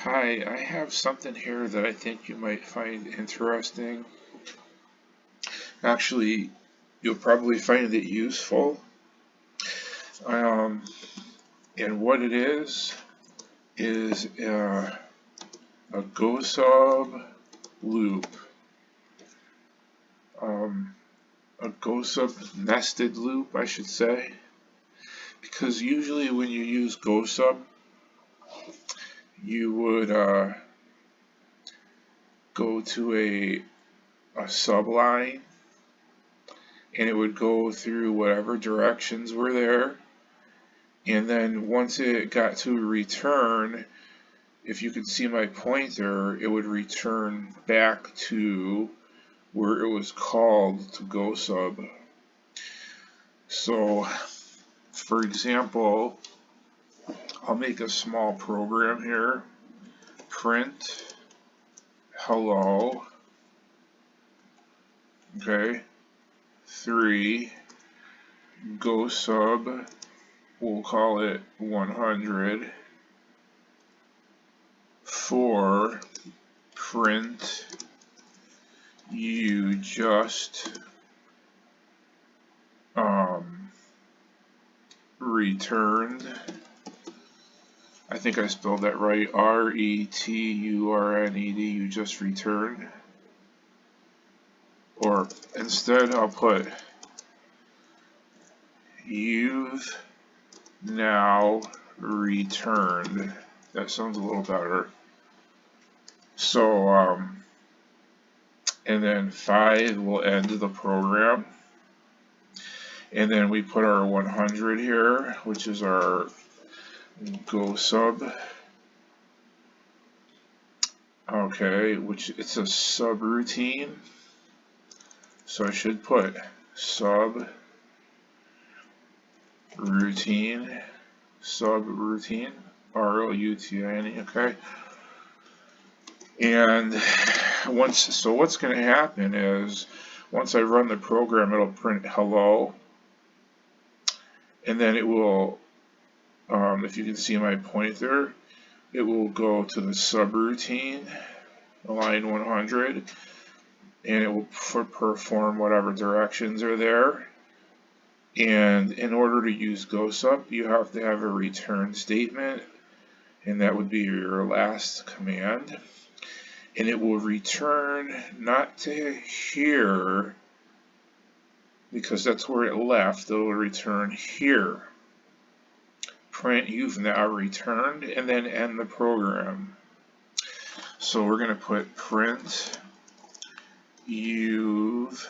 Hi, I have something here that I think you might find interesting. Actually, you'll probably find it useful. Um, and what it is a GOSUB loop, um, a GOSUB nested loop, I should say. Because usually when you use GOSUB, you would go to a subline, and it would go through whatever directions were there. And then once it got to return, if you could see my pointer, it would return back to where it was called to GOSUB. So, for example, I'll make a small program here. Print hello. Okay. 3 GOSUB. We'll call it 100. 4 print you just returned. I think I spelled that right. RETURNED. You just returned. Or instead, I'll put you've now returned. That sounds a little better. So, and then 5 will end the program. And then we put our 100 here, which is our GOSUB. Okay, which it's a subroutine. So I should put subroutine, ROUTINE, okay? And so what's going to happen is once I run the program, it'll print hello, and then it will, if you can see my pointer, it will go to the subroutine, line 100, and it will perform whatever directions are there. And in order to use GOSUB, you have to have a return statement, and that would be your last command. And it will return not to here, because that's where it left. It will return here. Print you've now returned, and then end the program. So we're going to put print you've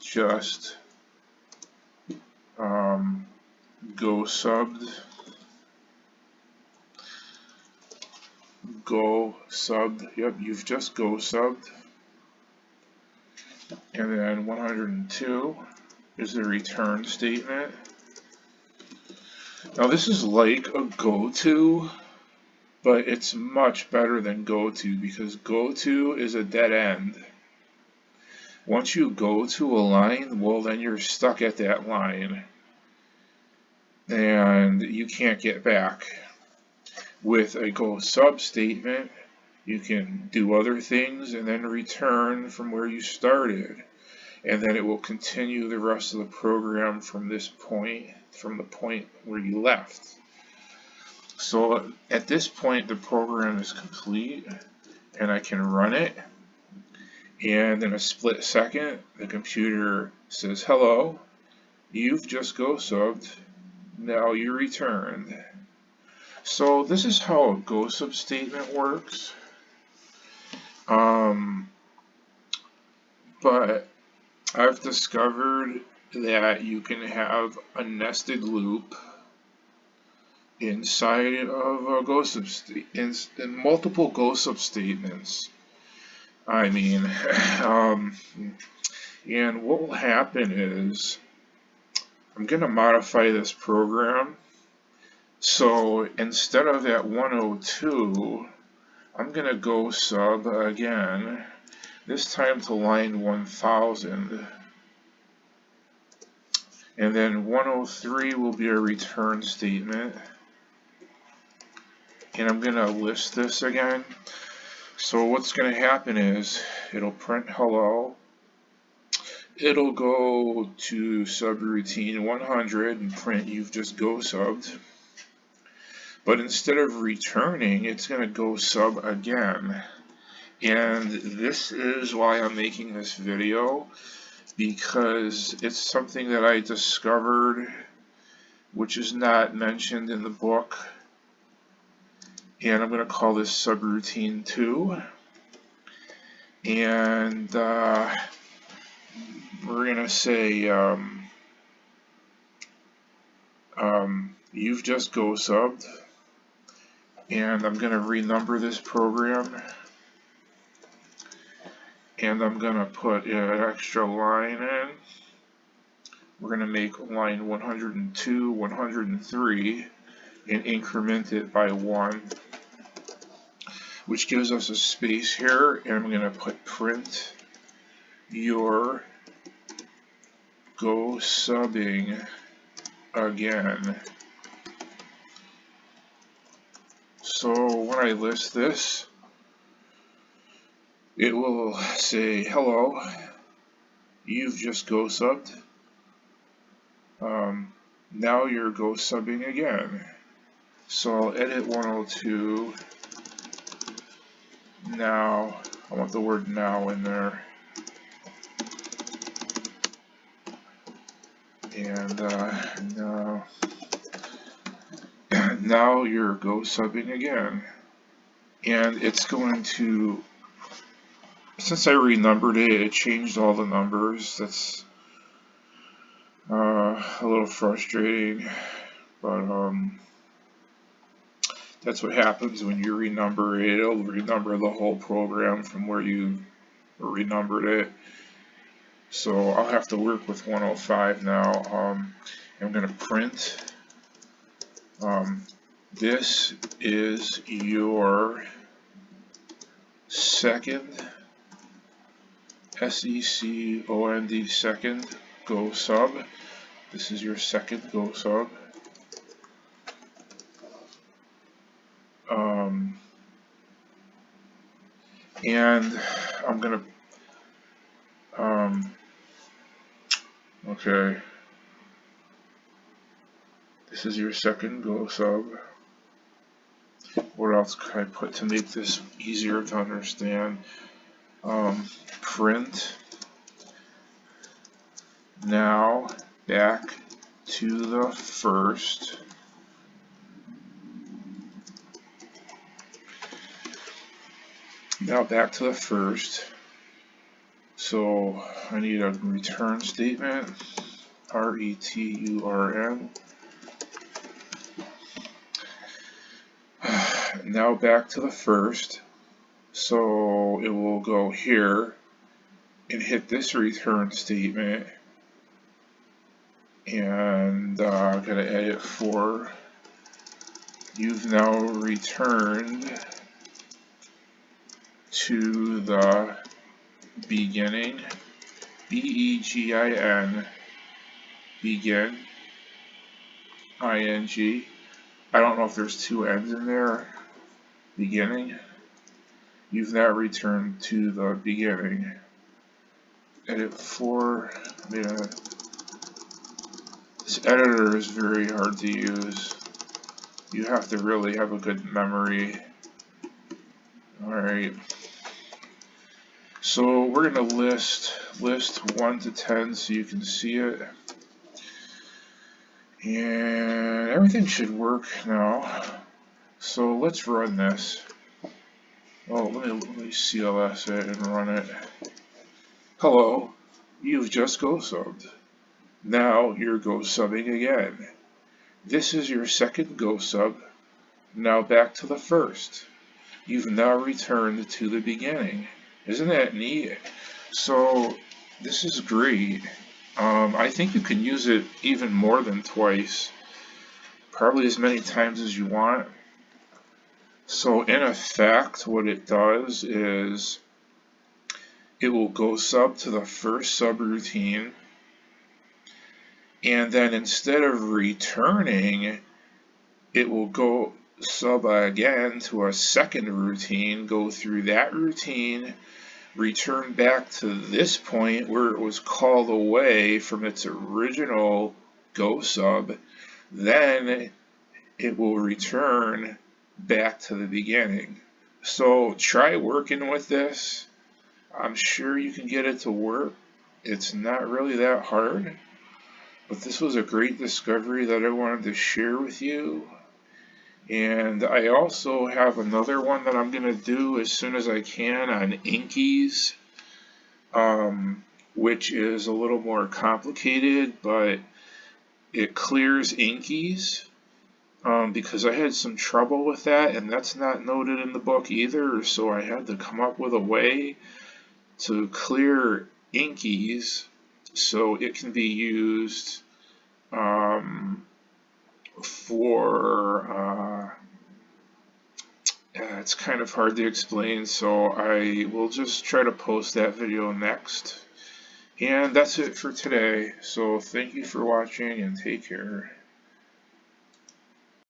just GOSUB'd. Yep, you've just GOSUB'd. And then 102 is the return statement. Now this is like a goto, but it's much better than goto because goto is a dead end. Once you go to a line, well then you're stuck at that line and you can't get back. With a GOSUB statement, you can do other things and then return from where you started, and then it will continue the rest of the program from this point, from the point where you left. So at this point the program is complete and I can run it, and in a split second the computer says, hello, you've just GOSUB'd, now you returned. So this is how a GOSUB statement works. But I've discovered that you can have a nested loop inside of a GOSUB in multiple GOSUB statements. I mean, and what will happen is I'm going to modify this program. So instead of at 102, I'm going to GOSUB again, this time to line 1000. And then 103 will be a return statement. and I'm going to list this again. So what's going to happen is it'll print hello. It'll go to subroutine 100 and print you've just GOSUB'd. But instead of returning, it's going to GOSUB again. And this is why I'm making this video, because it's something that I discovered which is not mentioned in the book. And I'm going to call this subroutine 2. And we're going to say you've just GOSUB'd, and I'm going to renumber this program, and I'm going to put an extra line in. We're going to make line 102, 103, and increment it by 1, which gives us a space here, and I'm going to put print your GOSUBing again. So when I list this, it will say, hello, you've just GOSUB'd. Now you're GOSUBing again. So I'll edit 102. Now, I want the word now in there. And now you're GOSUBing again. And it's going to, since I renumbered it, it changed all the numbers. That's a little frustrating, but that's what happens when you renumber it. It'll renumber the whole program from where you renumbered it. So I'll have to work with 105 now. I'm going to print. This is your second, S-E-C-O-N-D, second GOSUB. This is your second GOSUB. And I'm going to, okay, this is your second GOSUB. What else could I put to make this easier to understand? Print now back to the first. Now back to the first. So I need a return statement. R-E-T-U-R-N. Now back to the first. So it will go here and hit this return statement. And I'm going to edit for you've now returned to the beginning, B-E-G-I-N, begin, I-N-G. I don't know if there's two N's in there. Beginning. You've now returned to the beginning. Edit for. This editor is very hard to use. You have to really have a good memory. Alright. So we're going to list 1 to 10 so you can see it. And everything should work now. So let's run this. Oh, let me CLS it and run it. Hello, you've just GOSUB'd. Now you're GOSUBing again. This is your second GOSUB. Now back to the first. You've now returned to the beginning. Isn't that neat? So this is great. I think you can use it even more than twice. Probably as many times as you want. So in effect, what it does is it will GOSUB to the first subroutine, and then instead of returning, it will sub again to a second routine, go through that routine, return back to this point where it was called away from its original GOSUB, then it will return back to the beginning. So try working with this. I'm sure you can get it to work. It's not really that hard, but this was a great discovery that I wanted to share with you. And I also have another one that I'm going to do as soon as I can on Inkies, which is a little more complicated, but it clears Inkies. Because I had some trouble with that, and that's not noted in the book either, so I had to come up with a way to clear Inkies so it can be used for it's kind of hard to explain, so I will just try to post that video next. And that's it for today, so thank you for watching and take care.